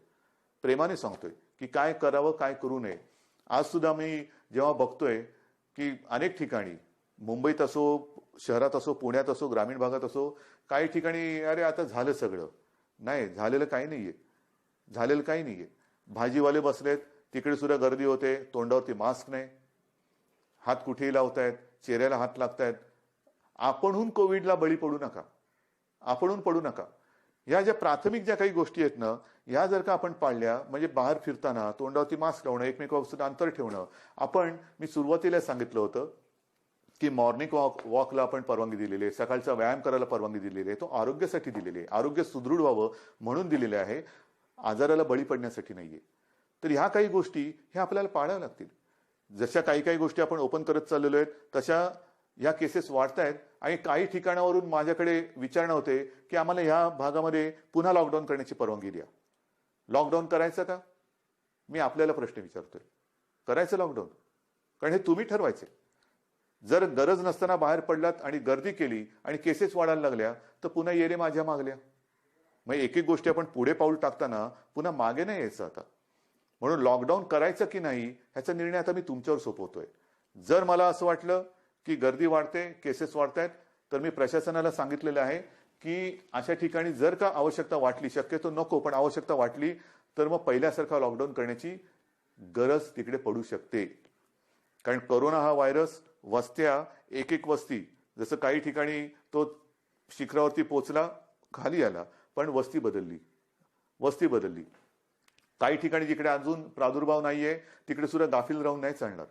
प्रेमाने सांगतोय की काय करावं, काय करू नये. आज सुद्धा मी जेव्हा बघतोय की अनेक ठिकाणी, मुंबईत असो, शहरात असो, पुण्यात असो, ग्रामीण भागात असो, काही ठिकाणी अरे आता झालं सगळं. नाही, झालेलं काही नाहीये. भाजीवाले बसलेत, तिकडे सुद्धा गर्दी होते, तोंडावरती मास्क नाही, हात कुठेही लावतायत, चेहऱ्याला हात लागतायत. आपणहून कोविडला बळी पडू नका. ह्या ज्या प्राथमिक ज्या काही गोष्टी आहेत ना, ह्या जर का आपण पाळल्या, म्हणजे बाहेर फिरताना तोंडावरती मास्क लावणं, एकमेकांपासून अंतर ठेवणं. मी सुरुवातीला सांगितलं होतं की मॉर्निंग वॉकला आपण परवानगी दिलेली आहे, सकाळचा व्यायाम करायला परवानगी दिलेली आहे. तो आरोग्यासाठी दिलेली आहे, आरोग्य सुदृढ व्हावं म्हणून दिलेले आहे. आजाराला बळी पडण्यासाठी नाहीये. तर ह्या काही गोष्टी ह्या आपल्याला पाळाव्या लागतील. जशा काही काही गोष्टी आपण ओपन करत चाललेलो आहेत तशा ह्या केसेस वाढतायत आणि काही ठिकाणावरून माझ्याकडे विचारणा होते की आम्हाला ह्या भागामध्ये पुन्हा लॉकडाऊन करण्याची परवानगी द्या. लॉकडाऊन करायचं का? मी आपल्याला प्रश्न विचारतोय. करायचं लॉकडाऊन? कारण हे तुम्ही ठरवायचे. जर गरज नसताना बाहेर पडलात आणि गर्दी केली आणि केसेस वाढायला लागल्या तर पुन्हा येणे माझ्या मागल्या. मग एक एक गोष्टी आपण पुढे पाऊल टाकताना पुन्हा मागे नाही यायचं आता. म्हणून लॉकडाऊन करायचं की नाही ह्याचा निर्णय आता मी तुमच्यावर सोपवतोय. जर मला असं वाटलं की गर्दी वाढते, केसेस वाढतायत, तर मी प्रशासनाला सांगितलेलं आहे की अशा ठिकाणी जर का आवश्यकता वाटली, शक्यतो नको पण आवश्यकता वाटली तर मग पहिल्यासारखा लॉकडाऊन करण्याची गरज तिकडे पडू शकते. कारण कोरोना हा व्हायरस वस्त्या एक एक वस्ती, जसं काही ठिकाणी तो शिखरावरती पोचला, खाली आला, पण वस्ती बदलली. काही ठिकाणी जिकडे अजून प्रादुर्भाव नाहीये तिकडे सुद्धा गाफील राहून नाही चालणार.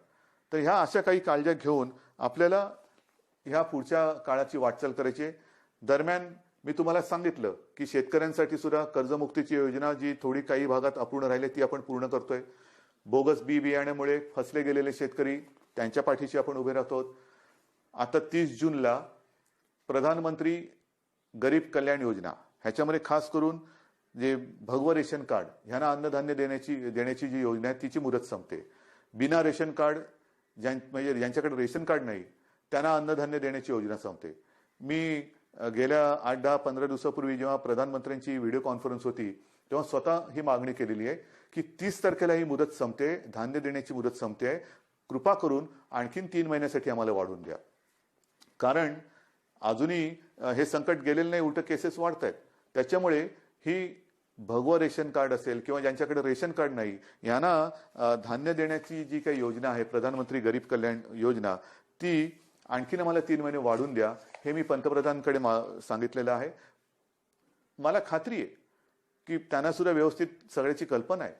तर ह्या अशा काही काळज्या घेऊन आपल्याला ह्या पुढच्या काळाची वाटचाल करायची. दरम्यान मी तुम्हाला सांगितलं की शेतकऱ्यांसाठी सुद्धा कर्जमुक्तीची योजना जी थोडी काही भागात अपूर्ण राहिली ती आपण पूर्ण करतोय. बोगस बी बियाण्यामुळे फसले गेलेले शेतकरी त्यांच्या पाठीशी आपण उभे राहतो. आता 30 जूनला प्रधानमंत्री गरीब कल्याण योजना ह्याच्यामध्ये खास करून जे भगवं रेशन कार्ड ह्यांना अन्नधान्य देण्याची जी योजना आहे तिची मुदत संपते. बिना रेशन कार्ड म्हणजे ज्यांच्याकडे रेशन कार्ड नाही त्यांना अन्नधान्य देण्याची योजना संपते. मी गेल्या 8-10-15 दिवसापूर्वी जेव्हा प्रधानमंत्र्यांची व्हिडिओ कॉन्फरन्स होती तेव्हा स्वतः ही मागणी केलेली आहे की 30 तारखेला ही मुदत संपते, धान्य देण्याची मुदत संपते. कृपा करून आणखीन 3 महिन्यासाठी आम्हाला वाढवून द्या. कारण अजूनही हे संकट गेलेलं नाही, उलट केसेस वाढत आहेत. त्याच्यामुळे ही भगवं रेशन कार्ड असेल किंवा ज्यांच्याकडे रेशन कार्ड नाही यांना धान्य देण्याची जी काही योजना आहे प्रधानमंत्री गरीब कल्याण योजना ती आणखीन आम्हाला 3 महिने वाढवून द्या हे मी पंतप्रधानांकडे सांगितलेलं आहे. मला खात्री आहे की त्यांना सुद्धा व्यवस्थित सगळ्याची कल्पना आहे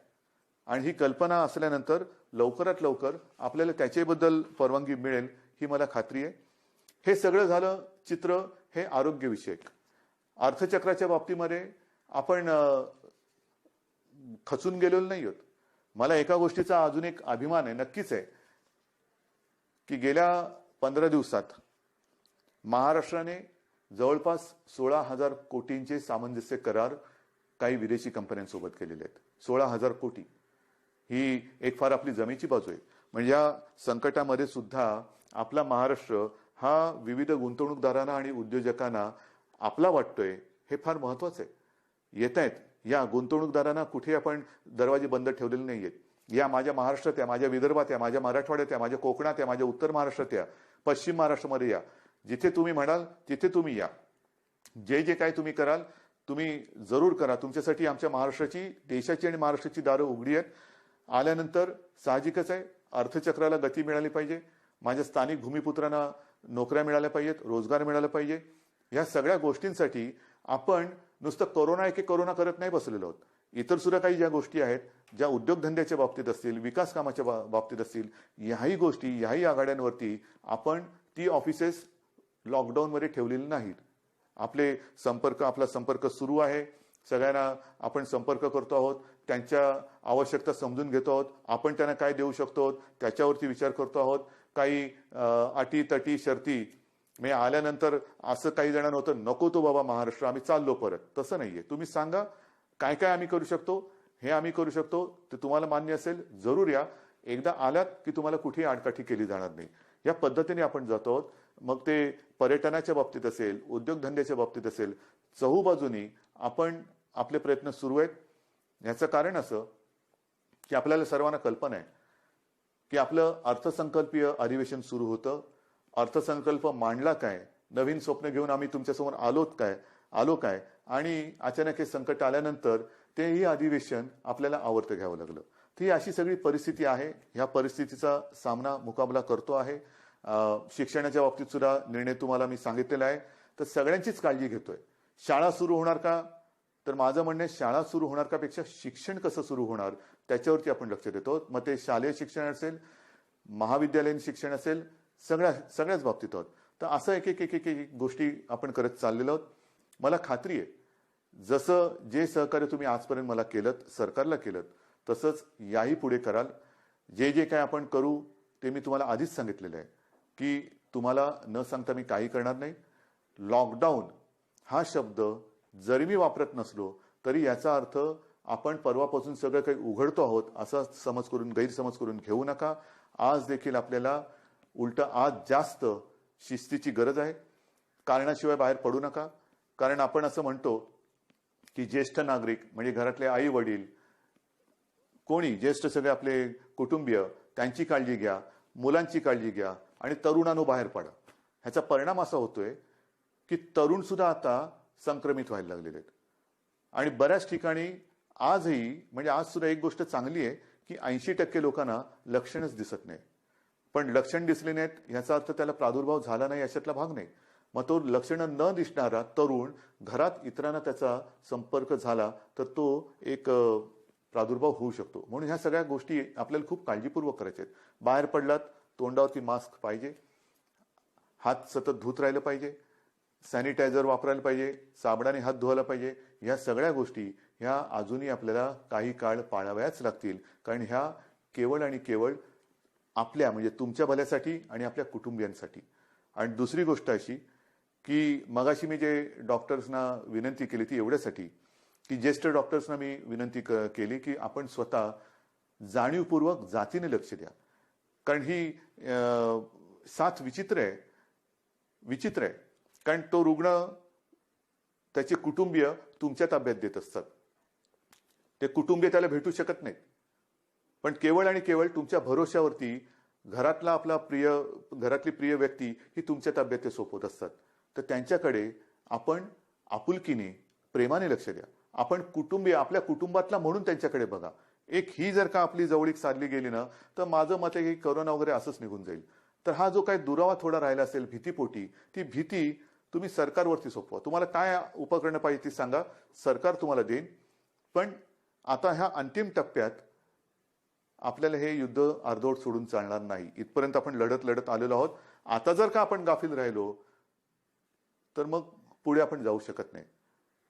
आणि ही कल्पना असल्यानंतर लवकरात लवकर आपल्याला त्याच्याबद्दल परवानगी मिळेल ही मला खात्री आहे. हे सगळं झालं चित्र हे आरोग्यविषयक. अर्थचक्राच्या बाबतीमध्ये आपण खचून गेलेलो नाही आहोत. मला एका गोष्टीचा अजून एक अभिमान आहे, नक्कीच आहे, की गेल्या 15 दिवसात महाराष्ट्राने जवळपास 16,000 कोटींचे सामंजस्य करार काही विदेशी कंपन्यांसोबत केलेले आहेत. 16,000 कोटी ही एक फार आपली जमेची बाजू आहे. म्हणजे या संकटामध्ये सुद्धा आपला महाराष्ट्र हा विविध गुंतवणूकदारांना आणि उद्योजकांना आपला वाटतोय हे फार महत्वाचं आहे. येत आहेत या गुंतवणूकदारांना कुठे आपण दरवाजे बंद ठेवलेले नाहीयेत. या माझ्या महाराष्ट्रात या, माझ्या विदर्भात या, माझ्या मराठवाड्यात या, माझ्या कोकणात या, माझ्या उत्तर महाराष्ट्रात या, पश्चिम महाराष्ट्रामध्ये या, जिथे तुम्ही म्हणाल तिथे तुम्ही या. जे जे काय तुम्ही कराल तुम्ही जरूर करा. तुमच्यासाठी आमच्या महाराष्ट्राची, देशाची आणि महाराष्ट्राची दारं उघडी आहेत. आल्यानंतर साहजिकच आहे अर्थचक्राला गती मिळाली पाहिजे. माझ्या स्थानिक भूमिपुत्रांना नोकऱ्या मिळाल्या पाहिजेत, रोजगार मिळाला पाहिजे. या सगळ्या गोष्टींसाठी आपण नुसतं कोरोना एके कोरोना करत नाही बसलेलो आहोत. इतर सुद्धा काही ज्या गोष्टी आहेत, ज्या उद्योगधंद्याच्या बाबतीत असतील, विकास कामाच्या बाबतीत असतील, याही गोष्टी, याही आघाड्यांवरती आपण ती ऑफिसेस लॉकडाऊनमध्ये ठेवलेली नाहीत. आपला संपर्क सुरू आहे. सगळ्यांना आपण संपर्क करतो आहोत, त्यांच्या आवश्यकता समजून घेतो आहोत. आपण त्यांना काय देऊ शकतो त्याच्यावरती विचार करतो आहोत. काही अटी तटी शर्ती मी आल्यानंतर असं काही जणांना होतं, नको तो बाबा महाराष्ट्र, आम्ही चाललो परत. तसं नाहीये. तुम्ही सांगा काय काय आम्ही करू शकतो, हे आम्ही करू शकतो, ते तुम्हाला मान्य असेल जरूर या. एकदा आलात की तुम्हाला कुठेही आडकाठी केली जाणार नाही. या पद्धतीने आपण जातो आहोत. मग ते पर्यटनाच्या बाबतीत असेल, उद्योगधंद्याच्या बाबतीत असेल, चहूबाजूनी आपण आपले प्रयत्न सुरू आहेत. याचं कारण असं की आपल्याला सर्वांना कल्पना आहे की आपलं अर्थसंकल्पीय अधिवेशन सुरू होतं. अर्थसंकल्प मांडला काय, नवीन स्वप्न घेऊन आम्ही तुमच्यासमोर आलो काय आणि अचानक हे संकट आल्यानंतर तेही अधिवेशन आपल्याला आवर्त घ्यावं लागलं. ही अशी सगळी परिस्थिती आहे. ह्या परिस्थितीचा मुकाबला करतो आहे. शिक्षणाच्या बाबतीत सुद्धा निर्णय तुम्हाला मी सांगितलेला आहे. तर सगळ्यांचीच काळजी घेतोय. शाळा सुरू होणार का, तर माझं म्हणणं आहे शाळा सुरू होणार का पेक्षा शिक्षण कसं सुरू होणार त्याच्यावरती आपण लक्ष देतो. मग ते शालेय शिक्षण असेल, महाविद्यालयीन शिक्षण असेल, सगळ्याच बाबतीत आहोत. तर असं एक एक एक एक गोष्टी आपण करत चाललेलो आहोत. मला खात्री आहे जसं जे सहकार्य तुम्ही आजपर्यंत मला केलं, सरकारला केलं, तसंच याही पुढे कराल. जे जे काय आपण करू ते मी तुम्हाला आधीच सांगितलेलं आहे की तुम्हाला न सांगता मी काही करणार नाही. लॉकडाऊन हा शब्द जरी मी वापरत नसलो तरी याचा अर्थ आपण परवापासून सगळं काही उघडतो आहोत असा गैरसमज करून घेऊ नका. आज देखील आपल्याला उलट आज जास्त शिस्तीची गरज आहे. कारणाशिवाय बाहेर पडू नका. कारण आपण असं म्हणतो की ज्येष्ठ नागरिक म्हणजे घरातले आई वडील कोणी ज्येष्ठ सगळे आपले कुटुंबीय त्यांची काळजी घ्या, मुलांची काळजी घ्या आणि तरुणांनो बाहेर पडा. ह्याचा परिणाम असा होतोय की तरुण सुद्धा आता संक्रमित व्हायला लागलेले आहेत. आणि बऱ्याच ठिकाणी आजही म्हणजे आज सुद्धा एक गोष्ट चांगली आहे की 80% लोकांना लक्षणच दिसत नाही. पण लक्षण दिसले नाहीत याचा अर्थ त्याला प्रादुर्भाव झाला नाही याच्यातला भाग नाही. मग तो लक्षणं न दिसणारा तरुण घरात इतरांना त्याचा संपर्क झाला तर तो एक प्रादुर्भाव होऊ शकतो. म्हणून ह्या सगळ्या गोष्टी आपल्याला खूप काळजीपूर्वक करायच्या आहेत. बाहेर पडलात तोंडावरती मास्क पाहिजे, हात सतत धुत राहिलं पाहिजे, सॅनिटायझर वापरायला पाहिजे, साबणाने हात धुवायला पाहिजे. ह्या सगळ्या गोष्टी ह्या अजूनही आपल्याला काही काळ पाळाव्याच लागतील. कारण ह्या केवळ आणि केवळ आपल्या म्हणजे तुमच्या भल्यासाठी आणि आपल्या कुटुंबियांसाठी. आणि दुसरी गोष्ट अशी की मगाशी मी जे डॉक्टर्सना विनंती केली ती एवढ्यासाठी की ज्येष्ठ डॉक्टर्सना मी विनंती केली की आपण स्वतः जाणीवपूर्वक जातीने लक्ष द्या. कारण ही साथ विचित्र आहे. कारण तो रुग्ण त्याचे कुटुंबीय तुमच्या ताब्यात देत असतात. ते कुटुंबीय त्याला भेटू शकत नाहीत. पण केवळ आणि केवळ तुमच्या भरोश्यावरती घरातली प्रिय व्यक्ती ही तुमच्या ताब्यात ते सोपवत असतात. तर त्यांच्याकडे आपण आपुलकीने प्रेमाने लक्ष द्या. आपण कुटुंबीय आपल्या कुटुंबातला म्हणून त्यांच्याकडे बघा. एक ही जर का आपली जवळीक साधली गेली ना तर माझं मत आहे की करोना वगैरे असंच निघून जाईल. तर हा जो काही दुरावा थोडा राहिला असेल भीतीपोटी ती भीती तुम्ही सरकारवरती सोपवा. तुम्हाला काय उपकरणं पाहिजे ती सांगा, सरकार तुम्हाला देईन. पण आता ह्या अंतिम टप्प्यात आपल्याला हे युद्ध अर्धवट सोडून चालणार नाही. इथपर्यंत आपण लढत आलेलो आहोत. आता जर का आपण गाफील राहिलो तर मग पुढे आपण जाऊ शकत नाही.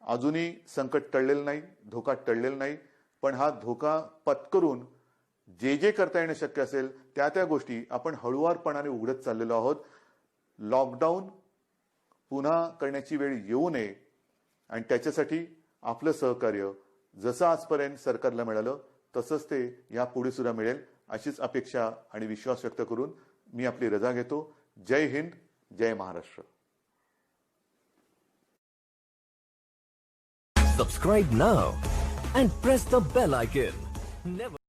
अजूनही संकट टळलेलं नाही, धोका टळलेला नाही. पण हा धोका पत्करून जे जे करता येणं शक्य असेल त्या गोष्टी आपण हळुवारपणाने उघडत चाललेलो आहोत. लॉकडाऊन पुन्हा करण्याची वेळ येऊ नये आणि त्याच्यासाठी आपलं सहकार्य जसं आजपर्यंत सरकारला मिळालं तसंच ते यापुढे सुद्धा मिळेल अशीच अपेक्षा आणि विश्वास व्यक्त करून मी आपली रजा घेतो. जय हिंद, जय Maharashtra. Subscribe now and press the bell icon. Never